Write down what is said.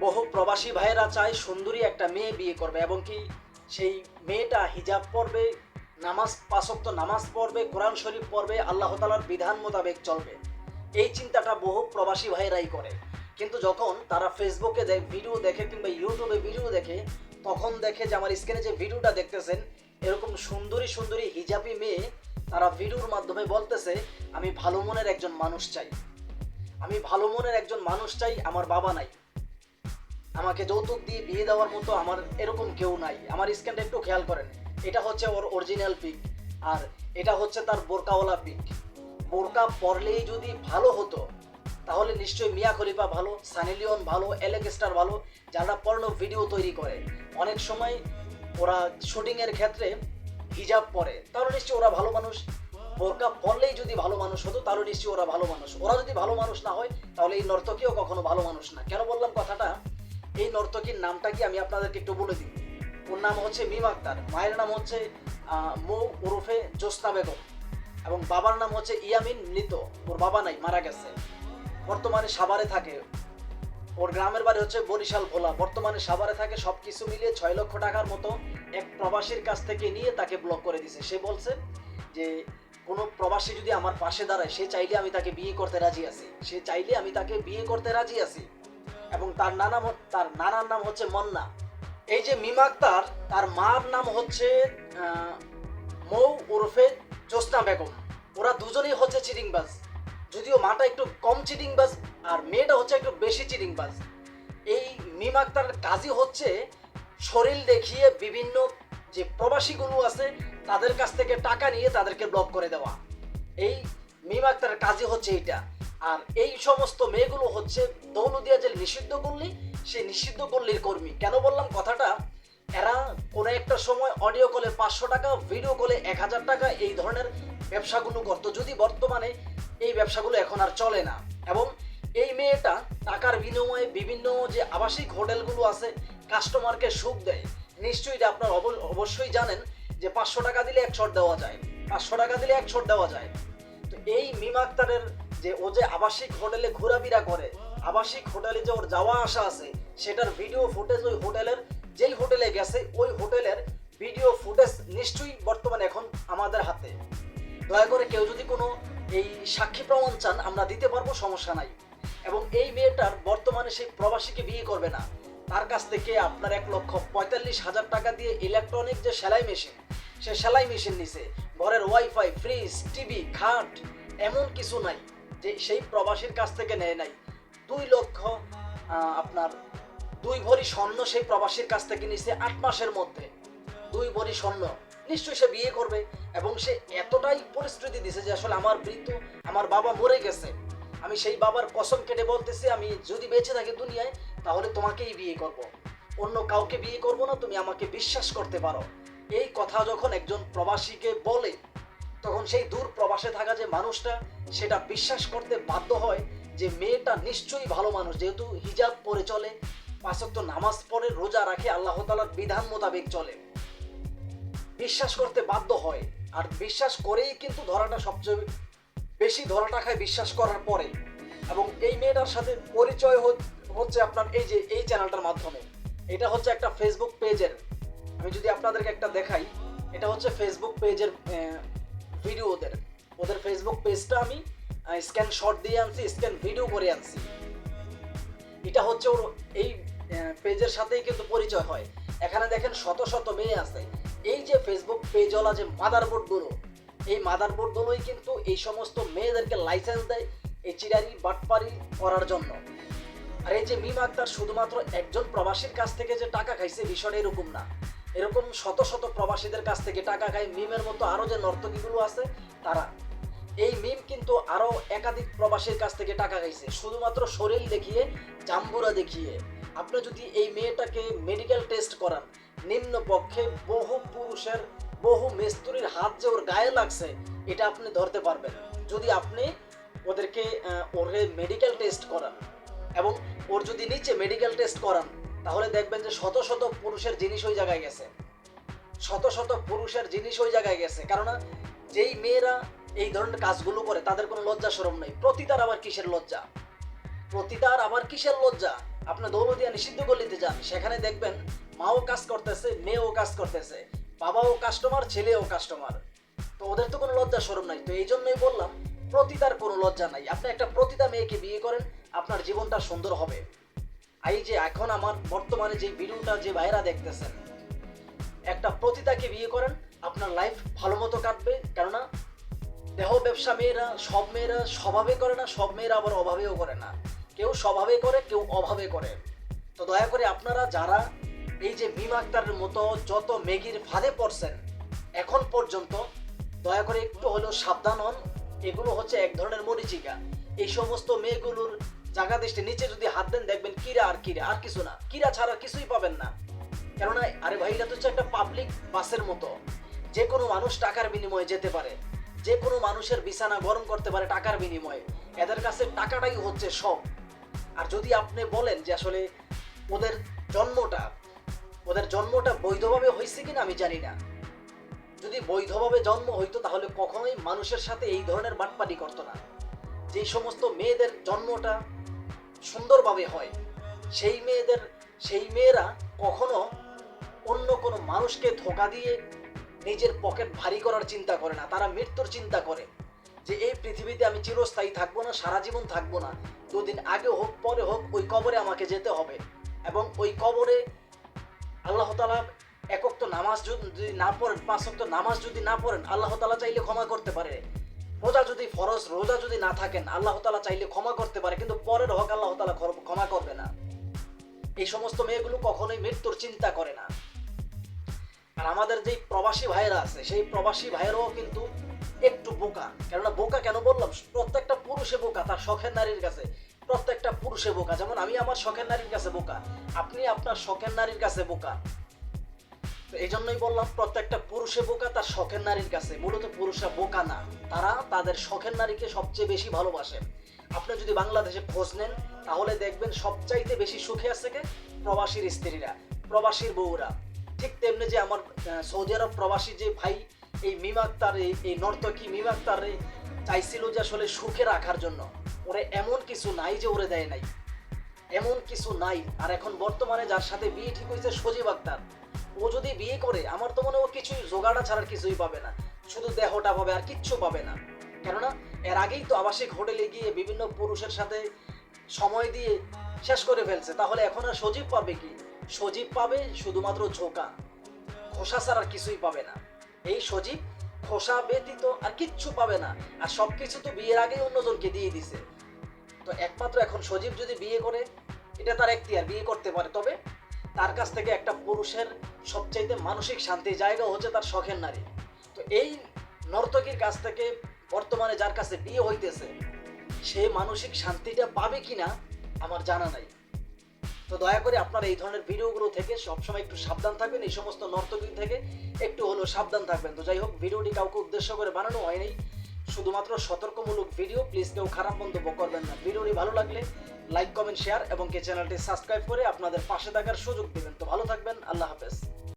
বহু প্রবাসী ভাইয়েরা চায় সুন্দরী একটা মেয়ে বিয়ে করবে এবং কি সেই মেয়েটা হিজাব পরবে, পাঁচ ওয়াক্ত নামাজ পড়বে, কোরআন শরীফ পড়বে, আল্লাহ তাআলার বিধান মোতাবেক চলবে। এই চিন্তাটা বহু প্রবাসী ভাইয়েরাই করে। কিন্তু যখন তারা ফেসবুকে ভিডিও দেখে কিংবা ইউটিউবে ভিডিও দেখে, তখন দেখে যে আমার স্ক্রিনে যে ভিডিওটা দেখতেছেন এরকম সুন্দরী সুন্দরী হিজাবি মেয়ে তারা ভিডিওর মাধ্যমে বলতেছে আমি ভালো মনের একজন মানুষ চাই, আমি ভালো মনের একজন মানুষ চাই, আমার বাবা নাই, আমাকে যৌতুক দিয়ে বিয়ে দেওয়ার মতো আমার এরকম কেউ নাই। আমার স্ক্যানটা একটু খেয়াল করেন, এটা হচ্ছে ওর অরিজিনাল পিক আর এটা হচ্ছে তার বোরকাওয়ালা পিক। বোরকা পরলেই যদি ভালো হতো তাহলে নিশ্চয়ই মিয়া খলিফা ভালো, সানি লিওন ভালো, এলেক স্টার ভালো, যারা পর্নো ভিডিও তৈরি করে অনেক সময় ওরা শুটিংয়ের ক্ষেত্রে হিজাব পরে, তাহলে নিশ্চয়ই ওরা ভালো মানুষ। বোরকা পরলেই যদি ভালো মানুষ হতো তাহলে নিশ্চয়ই ওরা ভালো মানুষ। ওরা যদি ভালো মানুষ না হয় তাহলে এই নর্তকীও কখনো ভালো মানুষ না। কেন বললাম কথাটা? এই নর্তকীর নামটা কি আমি আপনাদেরকে একটু বলে দিই। ওর নাম হচ্ছে মিম আক্তার, মায়ের নাম হচ্ছে মৌ ওরফে জ্যোৎস্না বেগম এবং বাবার নাম হচ্ছে ইয়ামিন মৃত। ওর বাবা নাই, মারা গেছে। বর্তমানে সাভারে থাকে। ওর গ্রামের বাড়ি হচ্ছে বরিশাল ভোলা, বর্তমানে সাভারে থাকে। সব কিছু মিলিয়ে 6 লক্ষ টাকার মতো এক প্রবাসীর কাছ থেকে নিয়ে তাকে ব্লক করে দিছে। সে বলছে যে কোনো প্রবাসী যদি আমার পাশে দাঁড়ায় সে চাইলে আমি তাকে বিয়ে করতে রাজি আছি, সে চাইলে আমি তাকে বিয়ে করতে রাজি আছি। এবং তার নানার নাম হচ্ছে মন্না। এই যে মিম আক্তার, তার মার নাম হচ্ছে মৌ ওরফে জ্যোৎস্না বেগম। ওরা দুজনেই হচ্ছে চিটিংবাজ, যদিও মাটা একটু কম চিটিংবাজ আর মেয়েটা হচ্ছে একটু বেশি চিটিংবাজ। এই মিম আক্তারের কাজই হচ্ছে শরীর দেখিয়ে বিভিন্ন যে প্রবাসীগুলো আছে তাদের কাছ থেকে টাকা নিয়ে তাদেরকে ব্লক করে দেওয়া। এই মিম আক্তারের কাজই হচ্ছে এইটা। আর এই সমস্ত মেয়েগুলো হচ্ছে দৌলদিয়া যে নিষিদ্ধ গল্লি, সেই নিষিদ্ধ গল্লির কর্মী। কেন বললাম কথাটা? এরা কোনো একটা সময় অডিও কলে 500 টাকা, ভিডিও কলে 1000 টাকা এই ধরনের ব্যবসাগুলো করতো, যদি বর্তমানে এই ব্যবসাগুলো এখন আর চলে না। এবং এই মেয়েটা টাকার বিনিময়ে বিভিন্ন যে আবাসিক হোটেলগুলো আছে কাস্টমারকে সুখ দেয়। নিশ্চয়ই এটা আপনারা অবশ্যই জানেন যে 500 টাকা দিলে 1 শট দেওয়া যায়, 500 টাকা দিলে 1 শট দেওয়া যায়। তো এই মিম আক্তারের যে ও যে আবাসিক হোটেলে ঘোরাফেরা করে, আবাসিক হোটেলে যে ওর যাওয়া আসা আছে সেটার ভিডিও ফুটেজ, ওই হোটেলের যেই হোটেলে গেছে ওই হোটেলের ভিডিও ফুটেজ নিশ্চয়ই বর্তমানে এখন আমাদের হাতে। দয়া করে কেউ যদি কোনো এই সাক্ষী প্রমাণ চান আমরা দিতে পারবো, সমস্যা নাই। এবং এই মেয়েটার বর্তমানে সেই প্রবাসীকে বিয়ে করবে না, তার কাছ থেকে আপনার 1,45,000 টাকা দিয়ে ইলেকট্রনিক যে সেলাই মেশিন, সে সেলাই মেশিন নিছে। ঘরের ওয়াইফাই, ফ্রিজ, টিভি, খাট এমন কিছু নাই যে সেই প্রবাসীর কাছ থেকে নেয় নাই। 2 লক্ষ আপনার 2 ভরি স্বর্ণ সেই প্রবাসীর কাছ থেকে নিছে 8 মাসের মধ্যে। 2 ভরি স্বর্ণ। নিশ্চয়ই সে বিয়ে করবে এবং সে এতটাই পরিস্থিতি দিছে যে আসলে আমার বাবা মরে গেছে, আমি সেই বাবার কসম কেটে বলতেছি আমি যদি বেঁচে থাকি দুনিয়ায় তাহলে তোমাকেই বিয়ে করব, অন্য কাউকে বিয়ে করব না, তুমি আমাকে বিশ্বাস করতে পারো। এই কথা যখন একজন প্রবাসীকে বলে তখন সেই দূর প্রবাসে থাকা যে মানুষটা সেটা বিশ্বাস করতে বাধ্য হয় যে মেয়েটা নিশ্চয়ই ভালো মানুষ, যেহেতু হিজাব পরে চলে, 5 ওয়াক্ত নামাজ পড়ে, রোজা রাখে, আল্লাহ তাআলার বিধান মোতাবেক চলে, বিশ্বাস করতে বাধ্য হয়। আর বিশ্বাস করেই কিন্তু ধরাটা সবচেয়ে বেশি ধরাটা খায় বিশ্বাস করার পরে। এবং এই মেয়েটার সাথে পরিচয় হচ্ছে আপনার এই যে এই চ্যানেলটার মাধ্যমে। এটা হচ্ছে একটা ফেসবুক পেজের, আমি যদি আপনাদেরকে একটা দেখাই, এটা হচ্ছে ফেসবুক পেজের ভিডিও। ওদের ফেসবুক পেজটা আমি স্ক্যানশট দিয়ে আনছি, স্ক্যান ভিডিও করে আনছি। এটা হচ্ছে ওর এই পেজের সাথেই কিন্তু পরিচয় হয়। এখানে দেখেন শত শত মেয়ে আছে। এই যে ফেসবুক পেজওয়ালা যে মাদারবোর্ডগুলো, এই মাদারবোর্ডগুলোই কিন্তু এই সমস্ত মেয়েদেরকে লাইসেন্স দেয় এই চিরারি বাটপারি করার জন্য। আর এই যে মিম আক্তার শুধুমাত্র একজন প্রবাসীর কাছ থেকে যে টাকা খাইছে বিষয়টা এরকম না, এরকম শত শত প্রবাসীদের কাছ থেকে টাকা খায়। মিমের মতো আরও যে নর্তকীগুলো আছে তারা, এই মিম কিন্তু আরও একাধিক প্রবাসীর কাছ থেকে টাকা খাইছে শুধুমাত্র শরীর দেখিয়ে, জাম্বুরা দেখিয়ে। আপনি যদি এই মেয়েটাকে মেডিকেল টেস্ট করান, নিম্ন পক্ষে বহু মিস্ত্রির হাত যে ওর গায়ে লাগছে এটা আপনি ধরতে পারবেন যদি আপনি ওরে মেডিকেল টেস্ট করান। এবং ওর যদি নিচে মেডিকেল টেস্ট করান তাহলে দেখবেন যে শত শত পুরুষের জিনিস ওই জায়গায় গেছে, শত শত পুরুষের জিনিস ওই জায়গায় গেছে। কেননা যেই মেয়েরা এই ধরনের কাজগুলো করে তাদের কোনো লজ্জা শরম নেই। প্রতিতার আবার কিসের লজ্জা? আপনি দৌলতদিয়া নিষিদ্ধ গলিতে যান, সেখানে দেখবেন মাও কাজ করতেছে, মেয়েও কাজ করতেছে, বাবাও কাস্টমার, ছেলেও কাস্টমার। তো ওদের তো কোনো লজ্জা শরম নাই। তো এই জন্যই বললাম প্রতিতার কোনো লজ্জা নাই। আপনি একটা প্রতিতা মেয়েকে বিয়ে করেন, আপনার জীবনটা সুন্দর হবে। এই যে এখন আমার বর্তমানে যে ভিডিওটা যে ভাইরা দেখতেছেন, একটা প্রতিতাকে বিয়ে করেন, আপনার লাইফ ভালো মতো কাটবে। কেননা দেহ ব্যবসা মেয়েরা, সব মেয়েরা স্বভাবে করে না, সব মেয়েরা আবার অভাবেও করে না। কেউ স্বভাবে করে, কেউ অভাবে করে। তো দয়া করে আপনারা যারা এই যে মিম আক্তারের মতো যত মেগির ফাঁদে পড়ছেন এখন পর্যন্ত, দয়া করে একটু হলেও সাবধান হন। এগুলো হচ্ছে এক ধরনের মরিচিকা। এই সমস্ত মেয়েগুলোর জায়গা দৃষ্টি নিচে যদি হাত দেন, দেখবেন কিরা আর কিরা, আর কিছু না। কিরা ছাড়া কিছুই পাবেন না। কেননা আরে ভাই, এটা তো হচ্ছে একটা পাবলিক বাসের মতো। যে কোনো মানুষ টাকার বিনিময়ে যেতে পারে, যে কোনো মানুষের বিছানা গরম করতে পারে টাকার বিনিময়ে। এদের কাছে টাকাটাই হচ্ছে সব। আর যদি আপনি বলেন যে আসলে ওদের জন্মটা বৈধভাবে হয়েছে কিনা আমি জানি না। যদি বৈধভাবে জন্ম হইতো তাহলে কখনোই মানুষের সাথে এই ধরনের বাটপাটি করতো না। যেই সমস্ত মেয়েদের জন্মটা সুন্দরভাবে হয়, সেই মেয়েরা কখনো অন্য কোনো মানুষকে ধোঁকা দিয়ে নিজের পকেট ভারী করার চিন্তা করে না। তারা মৃত্যুর চিন্তা করে যে এই পৃথিবীতে আমি চিরস্থায়ী থাকবো না, সারা জীবন থাকবো না, দুদিন আগে হোক পরে হোক ওই কবরে আমাকে যেতে হবে। এবং ওই কবরে আল্লাহ তাআলা এক ওয়াক্ত নামাজ যদি না পড়েন, 5 ওয়াক্ত নামাজ যদি না পড়েন, আল্লাহ তাআলা চাইলে ক্ষমা করতে পারে। রোজা যদি ফরজ রোজা যদি না থাকেন, আল্লাহ তাআলা চাইলে ক্ষমা করতে পারে, কিন্তু পরের হক আল্লাহ তাআলা ক্ষমা করবে না। এই সমস্ত মেয়েগুলো কখনোই মৃত্যুর চিন্তা করে না। আর আমাদের যেই প্রবাসী ভাইয়েরা আছে, সেই প্রবাসী ভাইয়েরাও কিন্তু একটু বোকা। কেননা বোকা কেন বললাম, প্রত্যেকটা পুরুষে বোকা তার শখের নারীর কাছে। প্রত্যেকটা পুরুষে বোকা। যেমন আমি আমার শখের নারীর কাছে বোকা, আপনি আপনার শখের নারীর কাছে বোকা। তো এই জন্যই বললাম প্রত্যেকটা পুরুষে বোকা তার শখের নারীর কাছে। মূলত পুরুষরা বোকা না, তারা তাদের শখের নারীকে সবচেয়ে বেশি ভালোবাসে। আপনি যদি বাংলাদেশে খোঁজ নেন তাহলে দেখবেন সবচাইতে বেশি সুখে আছে কে? প্রবাসীর স্ত্রীরা, প্রবাসীর বউরা। ঠিক তেমনি যে আমার সৌদি আরব প্রবাসী যে ভাই এই মিম আক্তার, এই নর্তকী মিম আক্তার চাইছিল যে আসলে সুখে রাখার জন্য, ওরে এমন কিছু নাই যে ওরে দেয় নাই, এমন কিছু নাই। আর এখন বর্তমানে যার সাথে বিয়ে ঠিক হয়েছে সজীব আক্তার, ও যদি বিয়ে করে আমার তো মনে হয় ও কিছুই জোগাড়া ছাড়ার কিছুই পাবে না, শুধু দেহটা পাবে আর কিচ্ছু পাবে না। কেননা এর আগেই তো আবাসিক হোটেলে গিয়ে বিভিন্ন পুরুষের সাথে সময় দিয়ে শেষ করে ফেলছে। তাহলে এখন আর সজীব পাবে কি? সজীব পাবে শুধুমাত্র ঝোঁকা, খোসা ছাড়া আর কিছুই পাবে না। এই সজীব খোসা ব্যতীত আর কিচ্ছু পাবে না। আর সবকিছু তো বিয়ের আগেই অন্যজনকে দিয়ে দিছে। তো একমাত্র এখন সজীব যদি বিয়ে করে, এটা তার এখতিয়ার, বিয়ে করতে পারে। তবে তার কাছ থেকে একটা পুরুষের সবচাইতে মানসিক শান্তির জায়গা হচ্ছে তার শখের নারী। তো এই নর্তকীর কাছ থেকে বর্তমানে যার কাছে বিয়ে হইতেছে, সে মানসিক শান্তিটা পাবে কিনা আমার জানা নাই। তো দয়া করে আপনারা এই ধরনের ভিডিওগুলো থেকে সবসময় একটু সাবধান থাকবেন, এই সমস্ত নর্তকী থেকে একটু হলেও সাবধান থাকবেন। তো যাই হোক, ভিডিওটি কাউকে উদ্দেশ্য করে বানানো হয়নি, শুধুমাত্র সতর্কমূলক ভিডিও। প্লিজ কেউ খারাপ মন্তব্য করবেন না। ভিডিওটি ভালো লাগলে লাইক, কমেন্ট, শেয়ার এবং চ্যানেলটি সাবস্ক্রাইব করে আপনাদের পাশে থাকার সুযোগ দিবেন। তো ভালো থাকবেন, আল্লাহ হাফেজ।